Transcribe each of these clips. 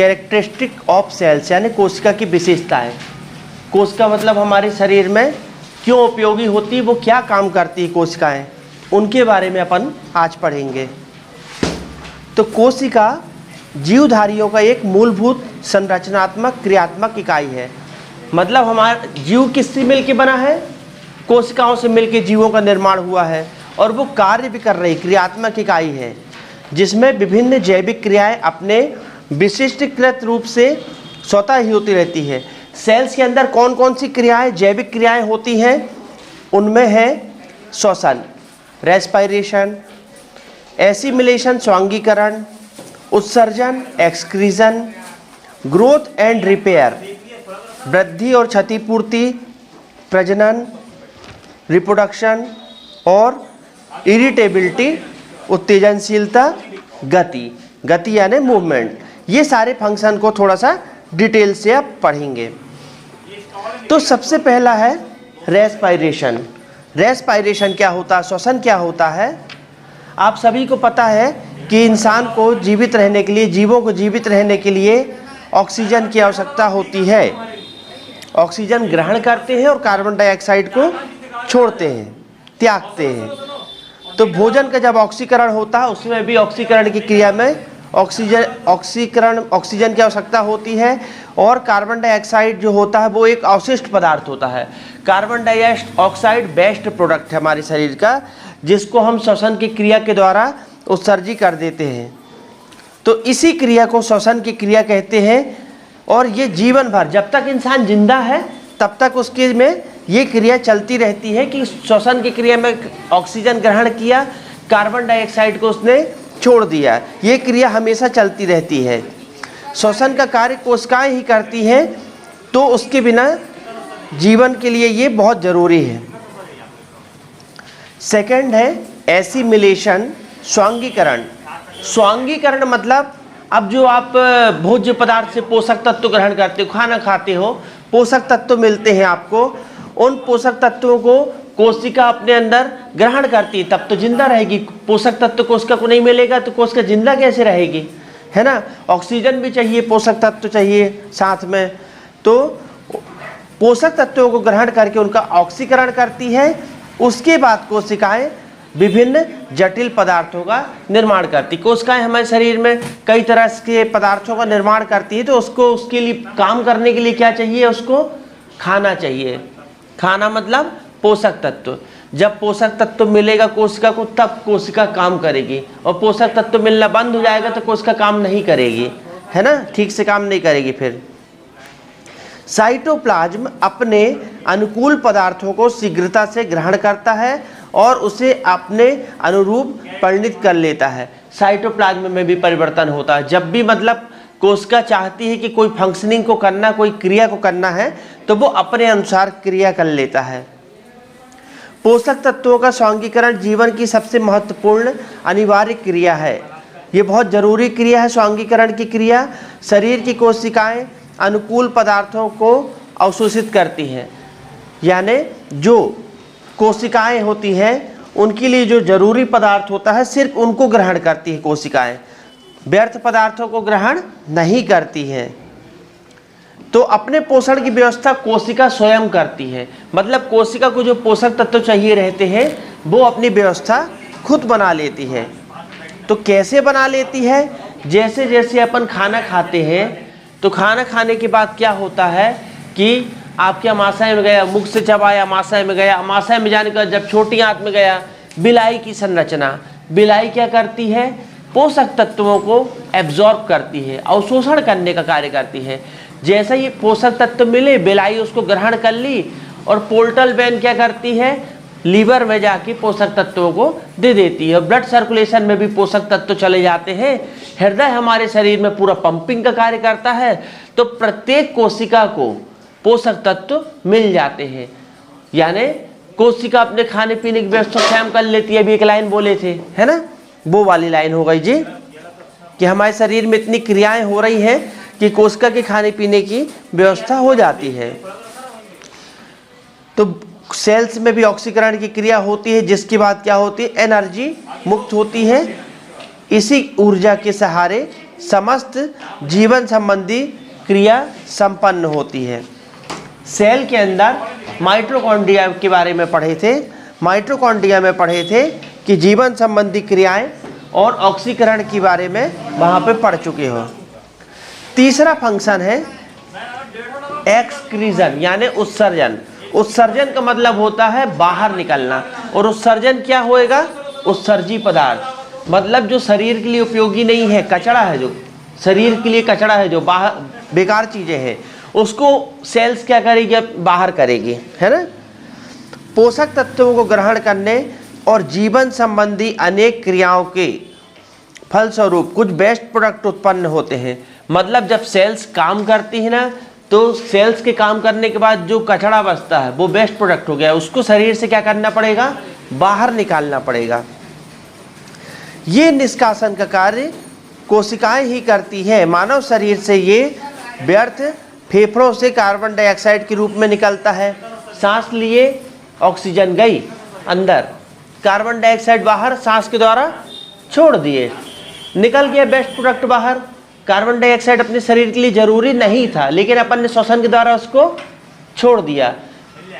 Characteristic of sales यानी कोशिका की विशेषताएं। कोशिका मतलब हमारे शरीर में क्यों उपयोगी होती है, वो क्या काम करती है कोशिकाएं, उनके बारे में अपन आज पढ़ेंगे। तो कोशिका जीवधारियों का एक मूलभूत संरचनात्मक क्रियात्मक इकाई है। मतलब हमारा जीव किससे मिलके बना है, कोशिकाओं से मिलके जीवों का निर्माण हुआ है, और वो कार्य भी कर रही क्रियात्मक इकाई है जिसमें विभिन्न जैविक क्रियाएं अपने विशिष्टकृत रूप से स्वतः ही होती रहती है। सेल्स के अंदर कौन कौन सी क्रियाएं, जैविक क्रियाएं होती हैं, उनमें है श्वसन, रेस्पिरेशन, एसिमिलेशन स्वांगीकरण, उत्सर्जन एक्सक्रीजन, ग्रोथ एंड रिपेयर वृद्धि और क्षतिपूर्ति, प्रजनन रिप्रोडक्शन, और इरिटेबिलिटी उत्तेजनशीलता, गति यानी मूवमेंट। ये सारे फंक्शन को थोड़ा सा डिटेल से आप पढ़ेंगे। तो सबसे पहला है रेस्पिरेशन। रेस्पिरेशन क्या होता है, श्वसन क्या होता है। आप सभी को पता है कि इंसान को जीवित रहने के लिए, जीवों को जीवित रहने के लिए ऑक्सीजन की आवश्यकता होती है। ऑक्सीजन ग्रहण करते हैं और कार्बन डाइऑक्साइड को छोड़ते हैं, त्यागते हैं। तो भोजन का जब ऑक्सीकरण होता है उसमें भी ऑक्सीकरण की क्रिया में ऑक्सीजन की आवश्यकता होती है, और कार्बन डाइऑक्साइड जो होता है वो एक अवशिष्ट पदार्थ होता है। कार्बन डाइऑक्साइड बेस्ट प्रोडक्ट है हमारे शरीर का, जिसको हम श्वसन की क्रिया के द्वारा उत्सर्जित कर देते हैं। तो इसी क्रिया को श्वसन की क्रिया कहते हैं, और ये जीवन भर जब तक इंसान जिंदा है तब तक उसके में ये क्रिया चलती रहती है कि श्वसन की क्रिया में ऑक्सीजन ग्रहण किया, कार्बन डाइऑक्साइड को उसने छोड़ दिया। ये क्रिया हमेशा चलती रहती है। श्वसन का कार्य कोशिकाएं ही करती हैं, तो उसके बिना जीवन के लिए ये बहुत ज़रूरी है। सेकंड है एसिमिलेशन स्वांगीकरण। स्वांगीकरण मतलब अब जो आप भोज्य पदार्थ से पोषक तत्व ग्रहण करते हो, खाना खाते हो, पोषक तत्व मिलते हैं आपको, उन पोषक तत्वों को कोशिका अपने अंदर ग्रहण करती है, तब तो जिंदा रहेगी। पोषक तत्व कोशिका को नहीं मिलेगा तो कोशिका जिंदा कैसे रहेगी, है ना। ऑक्सीजन भी चाहिए, पोषक तत्व चाहिए साथ में। तो पोषक तत्वों को ग्रहण करके उनका ऑक्सीकरण करती है। उसके बाद कोशिकाएं विभिन्न जटिल पदार्थों का निर्माण करती। कोशिकाएं हमारे शरीर में कई तरह के पदार्थों का निर्माण करती है, तो उसके लिए काम करने के लिए क्या चाहिए, उसको खाना चाहिए। खाना मतलब पोषक तत्व। जब पोषक तत्व मिलेगा कोशिका को तब कोशिका काम करेगी, और पोषक तत्व मिलना बंद हो जाएगा तो कोशिका काम नहीं करेगी, है ना, ठीक से काम नहीं करेगी। फिर साइटोप्लाज्म अपने अनुकूल पदार्थों को शीघ्रता से ग्रहण करता है और उसे अपने अनुरूप परिणित कर लेता है। साइटोप्लाज्म में भी परिवर्तन होता है। जब भी मतलब कोशिका चाहती है कि कोई फंक्शनिंग को करना, कोई क्रिया को करना है, तो वो अपने अनुसार क्रिया कर लेता है। पोषक तत्वों का स्वांगीकरण जीवन की सबसे महत्वपूर्ण अनिवार्य क्रिया है। ये बहुत जरूरी क्रिया है, स्वांगीकरण की क्रिया। शरीर की कोशिकाएं अनुकूल पदार्थों को अवशोषित करती हैं, यानी जो कोशिकाएं होती हैं उनके लिए जो जरूरी पदार्थ होता है सिर्फ उनको ग्रहण करती है कोशिकाएं, व्यर्थ पदार्थों को ग्रहण नहीं करती हैं। तो अपने पोषण की व्यवस्था कोशिका स्वयं करती है। मतलब कोशिका को जो पोषक तत्व चाहिए रहते हैं वो अपनी व्यवस्था खुद बना लेती है। तो कैसे बना लेती है, जैसे जैसे अपन खाना खाते हैं तो खाना खाने के बाद क्या होता है कि आपके अमाशय में गया, मुख से चबाया, अमाशय में गया, अमाशय में जाने के बाद जब छोटी आंत में गया, बिलाई की संरचना। बिलाई क्या करती है, पोषक तत्वों को एब्जॉर्ब करती है, अवशोषण करने का कार्य करती है। जैसे ही पोषक तत्व मिले बिलाई उसको ग्रहण कर ली, और पोर्टल वेन क्या करती है, लीवर में जाके पोषक तत्वों को दे देती है। ब्लड सर्कुलेशन में भी पोषक तत्व चले जाते हैं। हृदय हमारे शरीर में पूरा पंपिंग का कार्य करता है। तो प्रत्येक कोशिका को पोषक तत्व मिल जाते हैं, यानी कोशिका अपने खाने पीने की व्यवस्था स्वयं कर लेती है। अभी एक लाइन बोले थे, है ना, वो वाली लाइन हो गई जी, कि हमारे शरीर में इतनी क्रियाएं हो रही हैं कि कोशिका के खाने पीने की व्यवस्था हो जाती है। तो सेल्स में भी ऑक्सीकरण की क्रिया होती है, जिसके बाद क्या होती है, एनर्जी मुक्त होती है। इसी ऊर्जा के सहारे समस्त जीवन संबंधी क्रिया संपन्न होती है। सेल के अंदर माइटोकॉन्ड्रिया के बारे में पढ़े थे, माइटोकॉन्ड्रिया में पढ़े थे कि जीवन संबंधी क्रियाएं और ऑक्सीकरण के बारे में वहाँ पे पढ़ चुके हो। तीसरा फंक्शन है एक्सक्रीजन यानी उत्सर्जन। उत्सर्जन का मतलब होता है बाहर निकलना, और उत्सर्जन क्या होएगा? उत्सर्जी पदार्थ, मतलब जो शरीर के लिए उपयोगी नहीं है, कचरा है, जो शरीर के लिए कचरा है, जो बाहर बेकार चीजें हैं, उसको सेल्स क्या करेगी? बाहर करेगी, है ना। पोषक तत्वों को ग्रहण करने और जीवन संबंधी अनेक क्रियाओं के फलस्वरूप कुछ बेस्ट प्रोडक्ट उत्पन्न होते हैं। मतलब जब सेल्स काम करती है ना, तो सेल्स के काम करने के बाद जो कचरा बचता है वो बेस्ट प्रोडक्ट हो गया, उसको शरीर से क्या करना पड़ेगा? बाहर निकालना पड़ेगा। ये निष्कासन का कार्य कोशिकाएं ही करती है। मानव शरीर से ये व्यर्थ फेफड़ों से कार्बन डाइऑक्साइड के रूप में निकलता है। सांस लिए, ऑक्सीजन गई अंदर, कार्बन डाइऑक्साइड बाहर, सांस के द्वारा छोड़ दिए, निकल गया बेस्ट प्रोडक्ट बाहर। कार्बन डाइऑक्साइड अपने शरीर के लिए जरूरी नहीं था, लेकिन अपन ने श्वसन के द्वारा उसको छोड़ दिया,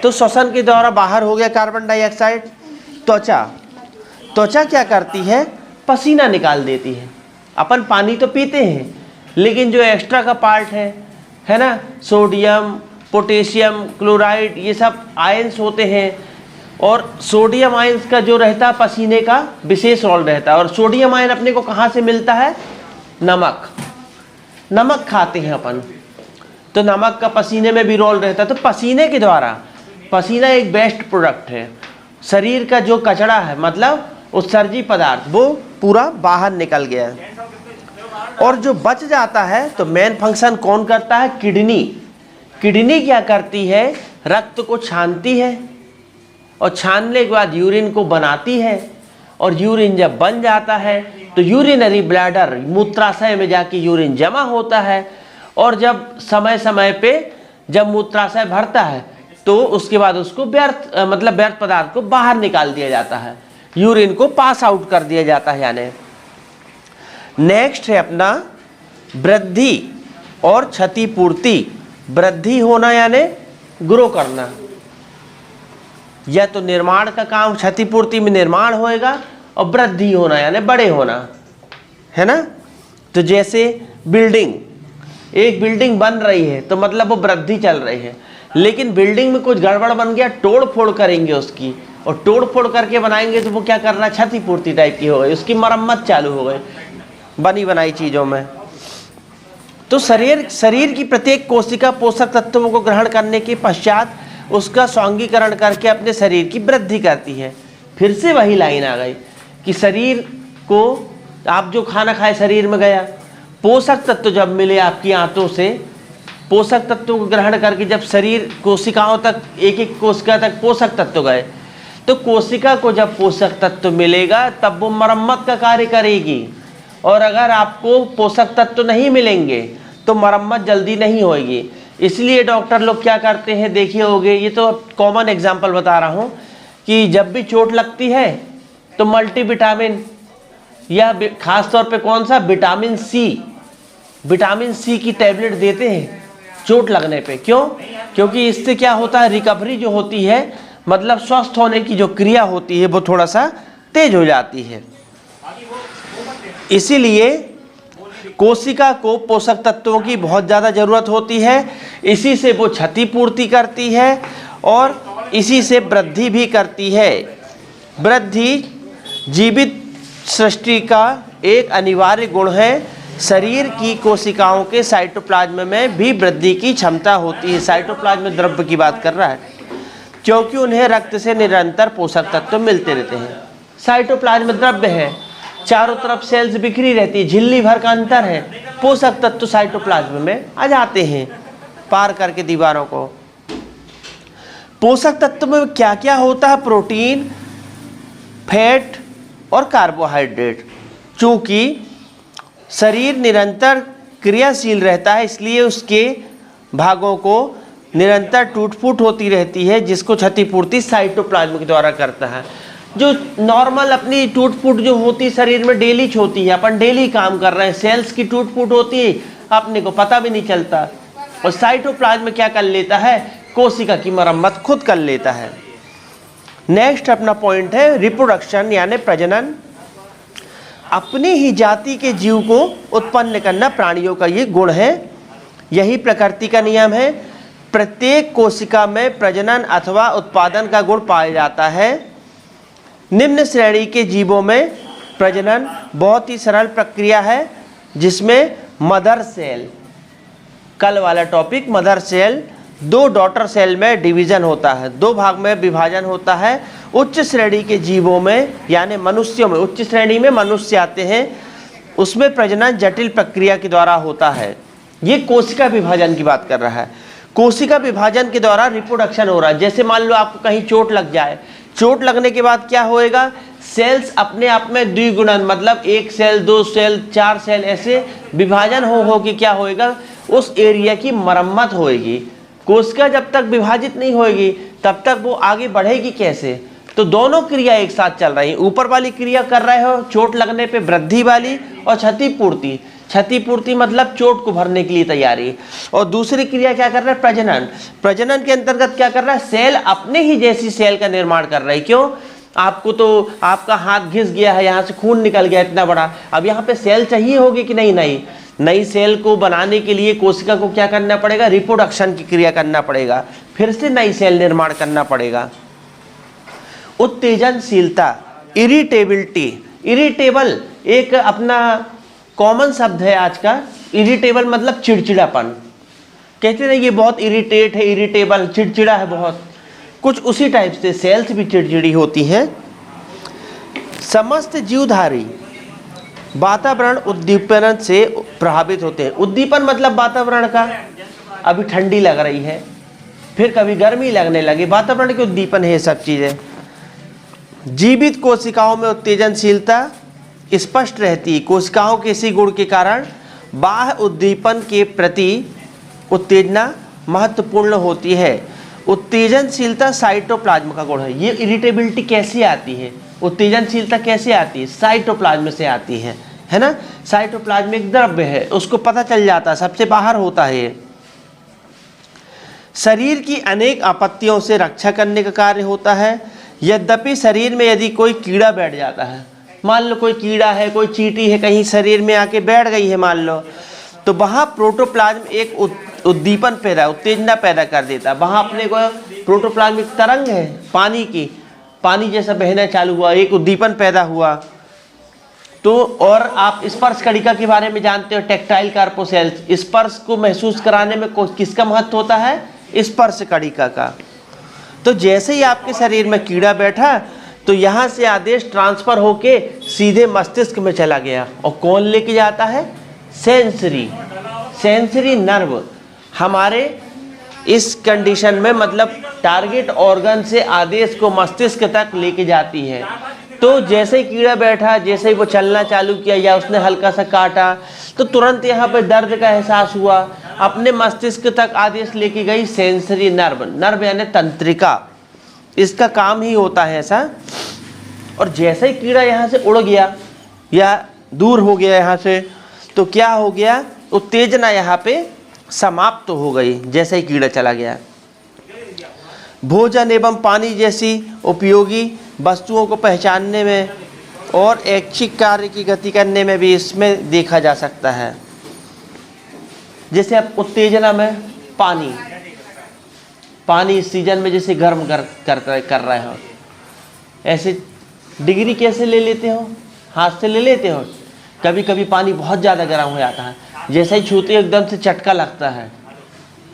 तो श्वसन के द्वारा बाहर हो गया कार्बन डाइऑक्साइड। त्वचा क्या करती है? पसीना निकाल देती है। अपन पानी तो पीते हैं, लेकिन जो एक्स्ट्रा का पार्ट है ना, सोडियम, पोटेशियम, क्लोराइड, ये सब आयंस होते हैं, और सोडियम आयंस का जो रहता है पसीने का विशेष रोल रहता है। और सोडियम आयन अपने को कहाँ से मिलता है? नमक खाते हैं अपन, तो नमक का पसीने में भी रोल रहता है। तो पसीने के द्वारा, पसीना एक बेस्ट प्रोडक्ट है। शरीर का जो कचरा है, मतलब उत्सर्जी पदार्थ, वो पूरा बाहर निकल गया है। और जो बच जाता है, तो मेन फंक्शन कौन करता है? किडनी। किडनी क्या करती है? रक्त को छानती है, और छानने के बाद यूरिन को बनाती है, और यूरिन जब बन जाता है तो यूरिनरी ब्लैडर, मूत्राशय में जाके यूरिन जमा होता है, और जब समय समय पे जब मूत्राशय भरता है तो उसके बाद उसको व्यर्थ पदार्थ को बाहर निकाल दिया जाता है, यूरिन को पास आउट कर दिया जाता है। यानी नेक्स्ट है अपना वृद्धि और क्षतिपूर्ति। वृद्धि होना यानी ग्रो करना, या तो निर्माण का काम, क्षतिपूर्ति में निर्माण होएगा, और वृद्धि होना यानी बड़े होना, है ना। तो जैसे बिल्डिंग, एक बिल्डिंग बन रही है तो मतलब वो वृद्धि चल रही है, लेकिन बिल्डिंग में कुछ गड़बड़ बन गया, तोड़ फोड़ करेंगे उसकी, और तोड़ फोड़ करके बनाएंगे तो वो क्या कर रहा है? क्षतिपूर्ति टाइप की हो गई, उसकी मरम्मत चालू हो गई बनी बनाई चीज़ों में। तो शरीर की प्रत्येक कोशिका पोषक तत्वों को ग्रहण करने के पश्चात उसका स्वांगीकरण करके अपने शरीर की वृद्धि करती है। फिर से वही लाइन आ गई कि शरीर को, आप जो खाना खाए शरीर में गया, पोषक तत्व जब मिले आपकी आंतों से, पोषक तत्वों को ग्रहण करके जब शरीर कोशिकाओं तक, एक एक कोशिका तक पोषक तत्व गए, तो कोशिका को जब पोषक तत्व मिलेगा तब वो मरम्मत का कार्य करेगी। और अगर आपको पोषक तत्व नहीं मिलेंगे तो मरम्मत जल्दी नहीं होगी। इसलिए डॉक्टर लोग क्या करते हैं, देखिए होगे, ये तो कॉमन एग्जांपल बता रहा हूँ, कि जब भी चोट लगती है तो मल्टीविटामिन, या खास तौर पे कौन सा, विटामिन सी की टैबलेट देते हैं चोट लगने पे। क्यों? क्योंकि इससे क्या होता है, रिकवरी जो होती है, मतलब स्वस्थ होने की जो क्रिया होती है, वो थोड़ा सा तेज हो जाती है। इसीलिए कोशिका को पोषक तत्वों की बहुत ज़्यादा ज़रूरत होती है, इसी से वो क्षतिपूर्ति करती है और इसी से वृद्धि भी करती है। वृद्धि जीवित सृष्टि का एक अनिवार्य गुण है। शरीर की कोशिकाओं के साइटोप्लाज्म में भी वृद्धि की क्षमता होती है। साइटोप्लाज्म द्रव्य की बात कर रहा है, क्योंकि उन्हें रक्त से निरंतर पोषक तत्व मिलते रहते हैं। साइटोप्लाज्म द्रव्य है, चारों तरफ सेल्स बिखरी रहती है, झिल्ली भर का अंतर है, पोषक तत्व साइटोप्लाज्म में आ जाते हैं पार करके दीवारों को। पोषक तत्व में क्या क्या होता है? प्रोटीन, फैट और कार्बोहाइड्रेट। चूंकि शरीर निरंतर क्रियाशील रहता है, इसलिए उसके भागों को निरंतर टूट फूट होती रहती है, जिसको क्षतिपूर्ति साइटोप्लाज्म के द्वारा करता है। जो नॉर्मल अपनी टूट फूट जो होती शरीर में डेली होती है, अपन डेली काम कर रहे हैं, सेल्स की टूट फूट होती है, अपने को पता भी नहीं चलता। और साइटोप्लाज्म क्या कर लेता है, कोशिका की मरम्मत खुद कर लेता है। नेक्स्ट अपना पॉइंट है रिप्रोडक्शन यानी प्रजनन। अपनी ही जाति के जीव को उत्पन्न करना प्राणियों का ये गुण है, यही प्रकृति का नियम है। प्रत्येक कोशिका में प्रजनन अथवा उत्पादन का गुण पाया जाता है। निम्न श्रेणी के जीवों में प्रजनन बहुत ही सरल प्रक्रिया है, जिसमें मदर सेल, कल वाला टॉपिक मदर सेल, दो डॉटर सेल में डिवीजन होता है, दो भाग में विभाजन होता है। उच्च श्रेणी के जीवों में यानी मनुष्यों में, उच्च श्रेणी में मनुष्य आते हैं, उसमें प्रजनन जटिल प्रक्रिया के द्वारा होता है। ये कोशिका विभाजन की बात कर रहा है। कोशिका विभाजन के द्वारा रिप्रोडक्शन हो रहा है। जैसे मान लो आपको कहीं चोट लग जाए, चोट लगने के बाद क्या होएगा, सेल्स अपने आप में द्विगुणन मतलब एक सेल, दो सेल, चार सेल ऐसे विभाजन हो कि क्या होएगा, उस एरिया की मरम्मत होएगी। कोशिका जब तक विभाजित नहीं होएगी तब तक वो आगे बढ़ेगी कैसे। तो दोनों क्रिया एक साथ चल रही है। ऊपर वाली क्रिया कर रहे हो चोट लगने पे वृद्धि वाली, और क्षतिपूर्ति, क्षतिपूर्ति मतलब चोट को भरने के लिए तैयारी। और दूसरी क्रिया क्या कर रहा है, प्रजनन। प्रजनन के अंतर्गत क्या कर रहा है, सेल अपने ही जैसी सेल का निर्माण कर रहा है। क्यों, आपको तो आपका हाथ घिस गया है, यहाँ से खून निकल गया इतना बड़ा, अब यहाँ पे सेल चाहिए होगी कि नहीं, नहीं नई सेल को बनाने के लिए कोशिका को क्या करना पड़ेगा, रिप्रोडक्शन की क्रिया करना पड़ेगा, फिर से नई सेल निर्माण करना पड़ेगा। उत्तेजनशीलता, इरिटेबिलिटी, इरिटेबल एक अपना कॉमन शब्द है आज का। इरिटेबल मतलब चिड़चिड़ापन, कहते हैं ये बहुत इरिटेट है, इरिटेबल चिड़चिड़ा है बहुत, कुछ उसी टाइप से सेल्स भी चिड़चिड़ी होती हैं। समस्त जीवधारी वातावरण उद्दीपन से प्रभावित होते हैं। उद्दीपन मतलब वातावरण का, अभी ठंडी लग रही है, फिर कभी गर्मी लगने लगी, वातावरण के उद्दीपन है ये सब चीज़ें। जीवित कोशिकाओं में उत्तेजनशीलता स्पष्ट रहती है। कोशिकाओं के इसी गुण के कारण बाह्य उद्दीपन के प्रति उत्तेजना महत्वपूर्ण होती है। उत्तेजनशीलता साइटोप्लाज्म का गुण है। ये इरिटेबिलिटी कैसे आती है, उत्तेजनशीलता कैसे आती है, साइटोप्लाज्म से आती है ना। साइटोप्लाज्म एक द्रव्य है, उसको पता चल जाता है, सबसे बाहर होता है ये। शरीर की अनेक आपत्तियों से रक्षा करने का कार्य होता है। यद्यपि शरीर में यदि कोई कीड़ा बैठ जाता है, मान लो कोई कीड़ा है, कोई चींटी है कहीं शरीर में आके बैठ गई है मान लो, तो वहाँ प्रोटोप्लाज्म एक उद्दीपन पैदा, उत्तेजना पैदा कर देता है। वहाँ अपने को प्रोटोप्लाज्म एक तरंग है पानी की, पानी जैसा बहना चालू हुआ, एक उद्दीपन पैदा हुआ। तो और आप स्पर्श कणिका के बारे में जानते हो, टेक्टाइल कार्पोसेल्स, स्पर्श को महसूस कराने में किसका महत्व होता है, स्पर्श कणिका का। तो जैसे ही आपके शरीर में कीड़ा बैठा तो यहाँ से आदेश ट्रांसफर होके सीधे मस्तिष्क में चला गया, और कौन लेके जाता है, सेंसरी नर्व हमारे इस कंडीशन में मतलब टारगेट ऑर्गन से आदेश को मस्तिष्क तक लेके जाती है। तो जैसे ही कीड़ा बैठा, जैसे ही वो चलना चालू किया या उसने हल्का सा काटा, तो तुरंत यहाँ पर दर्द का एहसास हुआ, अपने मस्तिष्क तक आदेश लेके गई सेंसरी नर्व। नर्व यानी तंत्रिका, इसका काम ही होता है ऐसा। और जैसे ही कीड़ा यहाँ से उड़ गया या दूर हो गया यहाँ से, तो क्या हो गया, उत्तेजना यहाँ पे समाप्त तो हो गई जैसे ही कीड़ा चला गया। भोजन एवं पानी जैसी उपयोगी वस्तुओं को पहचानने में और ऐच्छिक कार्य की गति करने में भी इसमें देखा जा सकता है। जैसे आप उत्तेजना में पानी, पानी इस सीजन में जैसे गर्म कर रहे हो, ऐसे डिग्री कैसे ले लेते हो, हाथ से ले लेते हो। कभी कभी पानी बहुत ज़्यादा गर्म हो जाता है, जैसे ही छूते एकदम से चटका लगता है,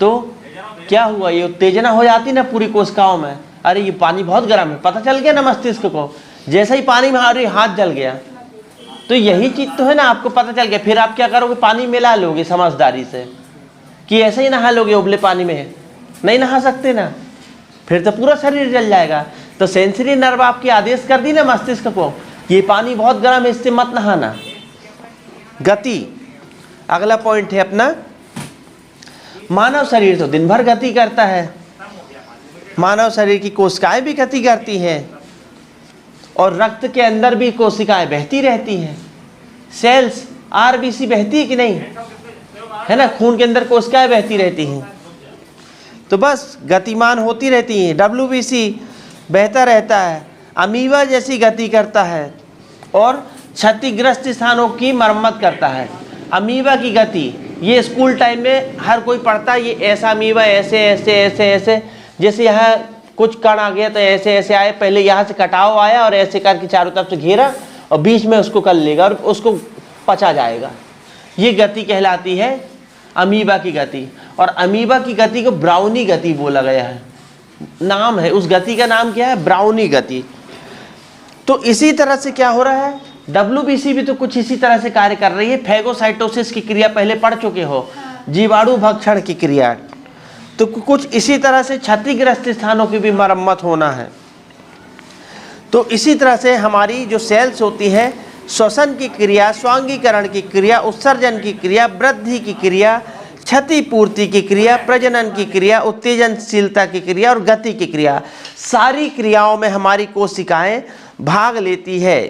तो क्या हुआ, ये उत्तेजना हो जाती ना पूरी कोशिकाओं में, अरे ये पानी बहुत गर्म है, पता चल गया ना मस्तिष्क को। जैसे ही पानी में अरे हाथ जल गया, तो यही चीज़ तो है ना, आपको पता चल गया। फिर आप क्या करोगे, पानी मिला लोगे समझदारी से, कि ऐसे ही नहा लोगे उबले पानी में, नहीं नहा सकते ना, फिर तो पूरा शरीर जल जाएगा। तो सेंसरी नर्व आपकी आदेश कर दी ना मस्तिष्क को, ये पानी बहुत गर्म है, इससे मत नहाना। गति, अगला पॉइंट है अपना, मानव शरीर तो दिन भर गति करता है, मानव शरीर की कोशिकाएं भी गति करती हैं। और रक्त के अंदर भी कोशिकाएं बहती रहती हैं, सेल्स आरबीसी बहती है कि नहीं, है ना, खून के अंदर कोशिकाएं बहती रहती हैं, तो बस गतिमान होती रहती हैं। डब्ल्यूबीसी बहता रहता है, अमीबा जैसी गति करता है और क्षतिग्रस्त स्थानों की मरम्मत करता है। अमीबा की गति ये स्कूल टाइम में हर कोई पढ़ता है, ये ऐसा अमीबा ऐसे ऐसे ऐसे ऐसे, जैसे यहाँ कुछ कण आ गया तो ऐसे ऐसे आए, पहले यहाँ से कटाव आया और ऐसे करके चारों तरफ से घेरा और बीच में उसको कर लेगा और उसको पचा जाएगा। ये गति कहलाती है अमीबा की गति। और अमीबा की गति को ब्राउनी गति बोला गया है, नाम है उस गति का नाम क्या है, ब्राउनी गति। तो इसी तरह से क्या हो रहा है, डब्ल्यूबीसी भी तो कुछ इसी तरह से कार्य कर रही है। फैगोसाइटोसिस की क्रिया पहले पढ़ चुके हो, जीवाणु भक्षण की क्रिया, तो कुछ इसी तरह से क्षतिग्रस्त स्थानों की भी मरम्मत होना है। तो इसी तरह से हमारी जो सेल्स होती हैं, श्वसन की क्रिया, स्वांगीकरण की क्रिया, उत्सर्जन की क्रिया, वृद्धि की क्रिया, क्षतिपूर्ति की क्रिया, प्रजनन की क्रिया, उत्तेजनशीलता की क्रिया और गति की क्रिया, सारी क्रियाओं में हमारी कोशिकाएं भाग लेती है।